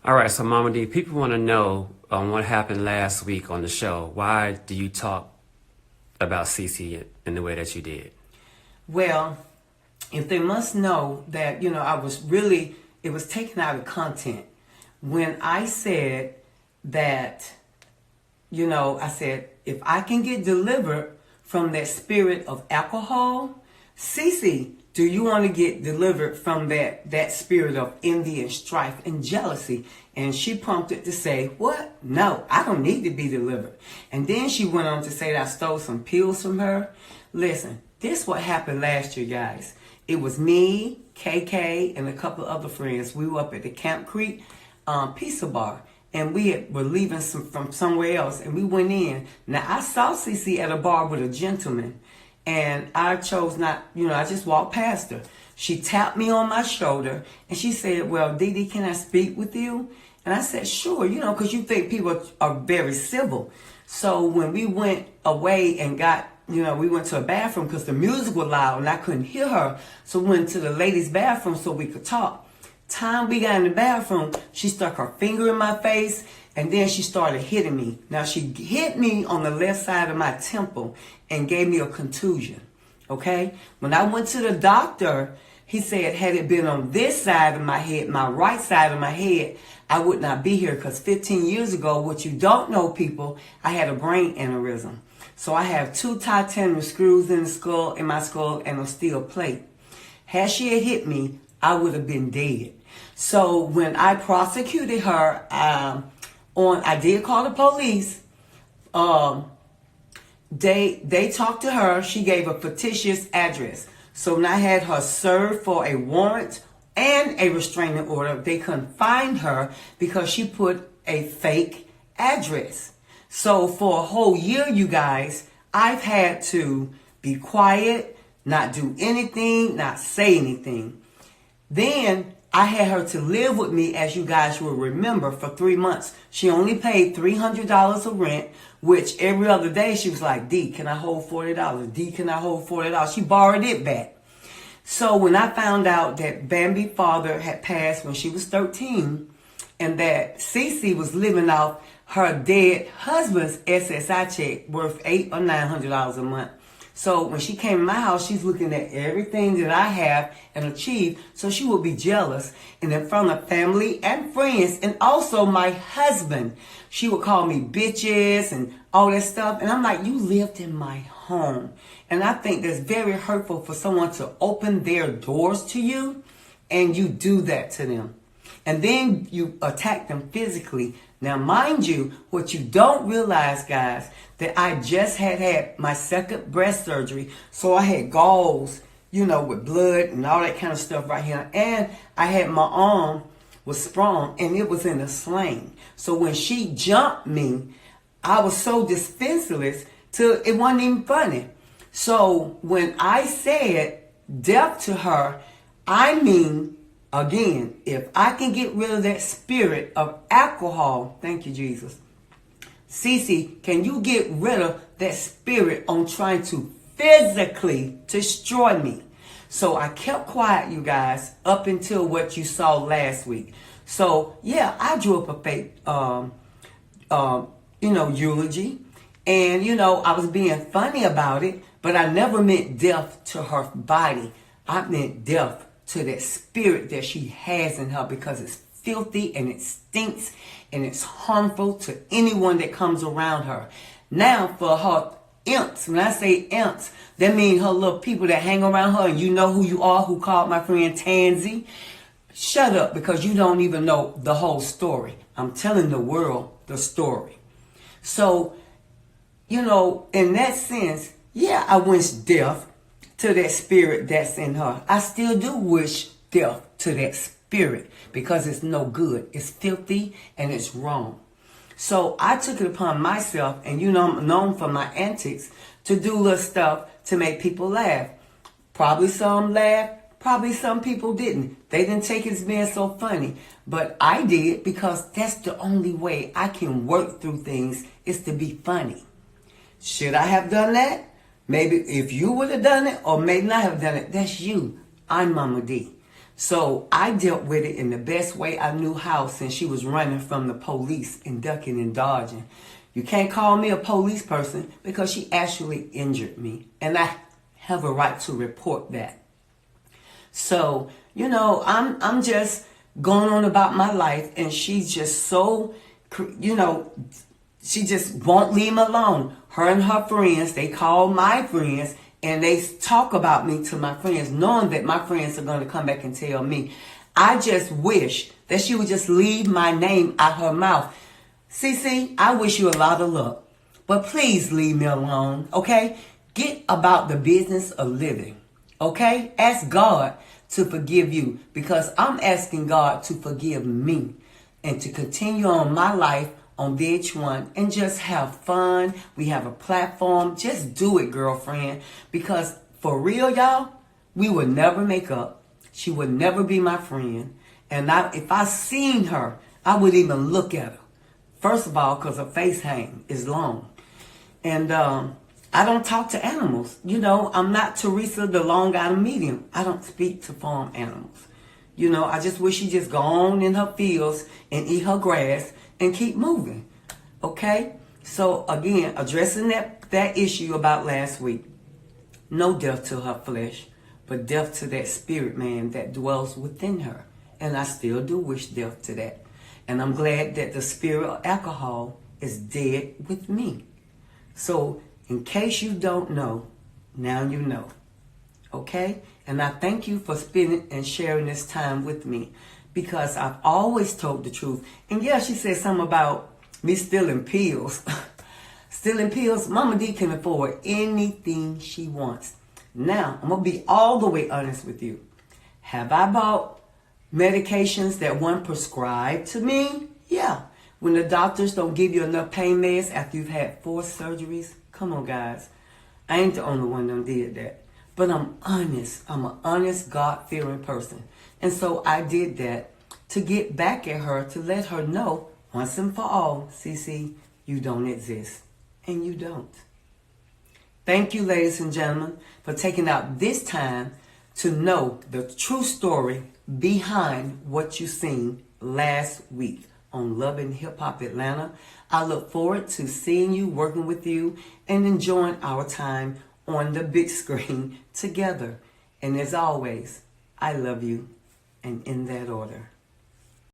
All right, so Momma Dee, people want to know what happened last week on the show. Why do you talk about CeCe in the way that you did? Well, if they must know that, it was taken out of content. When I said that, I said, if I can get delivered from that spirit of alcohol, CeCe, do you want to get delivered from that spirit of envy and strife and jealousy? And she prompted to say, what? No, I don't need to be delivered. And then she went on to say that I stole some pills from her. Listen, this is what happened last year, guys. It was me, KK, and a couple of other friends. We were up at the Camp Creek Pizza Bar. And were leaving from somewhere else. And we went in. Now, I saw CeCe at a bar with a gentleman. And I chose not, I just walked past her. She tapped me on my shoulder. And she said, well, Dee Dee, can I speak with you? And I said, sure, because you think people are very civil. So when we went away and we went to a bathroom because the music was loud and I couldn't hear her. So we went to the ladies' bathroom so we could talk. Time we got in the bathroom, she stuck her finger in my face and then she started hitting me. Now she hit me on the left side of my temple and gave me a contusion. Okay? When I went to the doctor, he said had it been on this side of my head, my right side of my head, I would not be here because 15 years ago, what you don't know, people, I had a brain aneurysm. So I have 2 titanium screws in my skull and a steel plate. Had she had hit me, I would have been dead. So when I prosecuted her, I did call the police. They talked to her. She gave a fictitious address. So when I had her served for a warrant and a restraining order, they couldn't find her because she put a fake address. So for a whole year, you guys, I've had to be quiet, not do anything, not say anything. Then I had her to live with me, as you guys will remember, for 3 months. She only paid $300 of rent, which every other day she was like, D, can I hold $40? D, can I hold $40? She borrowed it back. So when I found out that Bambi's father had passed when she was 13 and that CeCe was living off her dead husband's SSI check worth $800 or $900 a month. So when she came to my house, she's looking at everything that I have and achieved. So she would be jealous. And in front of family and friends and also my husband, she would call me bitches and all that stuff. And I'm like, you lived in my home. And I think that's very hurtful for someone to open their doors to you and you do that to them. And then you attack them physically. Now, mind you, what you don't realize, guys, that I just had my second breast surgery. So I had galls, with blood and all that kind of stuff right here. And I had my arm was sprung and it was in a sling. So when she jumped me, I was so defenseless till it wasn't even funny. So when I said death to her, I mean, again, if I can get rid of that spirit of alcohol, thank you, Jesus. CeCe, can you get rid of that spirit on trying to physically destroy me? So I kept quiet, you guys, up until what you saw last week. So, yeah, I drew up a fake, eulogy. And, I was being funny about it, but I never meant death to her body. I meant death to that spirit that she has in her because it's filthy and it stinks and it's harmful to anyone that comes around her. Now for her imps, when I say imps, that means her little people that hang around her and you know who you are, who called my friend Tansy. Shut up because you don't even know the whole story. I'm telling the world the story. So, in that sense, yeah, I wish death to that spirit that's in her. I still do wish death to that spirit because it's no good. It's filthy and it's wrong. So I took it upon myself, and I'm known for my antics, to do little stuff to make people laugh. Probably some laughed, probably some people didn't. They didn't take it as being so funny. But I did because that's the only way I can work through things is to be funny. Should I have done that? Maybe if you would have done it or may not have done it, that's you. I'm Momma Dee. So I dealt with it in the best way I knew how, since she was running from the police and ducking and dodging. You can't call me a police person because she actually injured me, and I have a right to report that. So, I'm just going on about my life, and she's just so, she just won't leave me alone. Her and her friends, they call my friends, and they talk about me to my friends, knowing that my friends are going to come back and tell me. I just wish that she would just leave my name out her mouth. CeCe, I wish you a lot of luck, but please leave me alone, okay? Get about the business of living, okay? Ask God to forgive you, because I'm asking God to forgive me and to continue on my life on VH1 and just have fun. We have a platform. Just do it, girlfriend, because for real, y'all, we would never make up. She would never be my friend. And if I seen her, I would even look at her. First of all, because her face hang is long. And I don't talk to animals. I'm not Teresa the Long Island medium. I don't speak to farm animals. I just wish she'd just go on in her fields and eat her grass and keep moving. Okay? So again, addressing that issue about last week. No death to her flesh, but death to that spirit man that dwells within her. And I still do wish death to that. And I'm glad that the spirit of alcohol is dead with me. So in case you don't know, now you know. Okay? And I thank you for spending and sharing this time with me, because I've always told the truth. And yeah, she said something about me stealing pills. Stealing pills, Momma Dee can afford anything she wants. Now, I'm going to be all the way honest with you. Have I bought medications that weren't prescribed to me? Yeah. When the doctors don't give you enough pain meds after you've had 4 surgeries? Come on, guys. I ain't the only one that did that. But I'm honest. I'm an honest, God-fearing person. And so I did that to get back at her, to let her know once and for all, CeCe, you don't exist. And you don't. Thank you, ladies and gentlemen, for taking out this time to know the true story behind what you seen last week on Love and Hip Hop Atlanta. I look forward to seeing you, working with you, and enjoying our time on the big screen together. And as always, I love you, and in that order.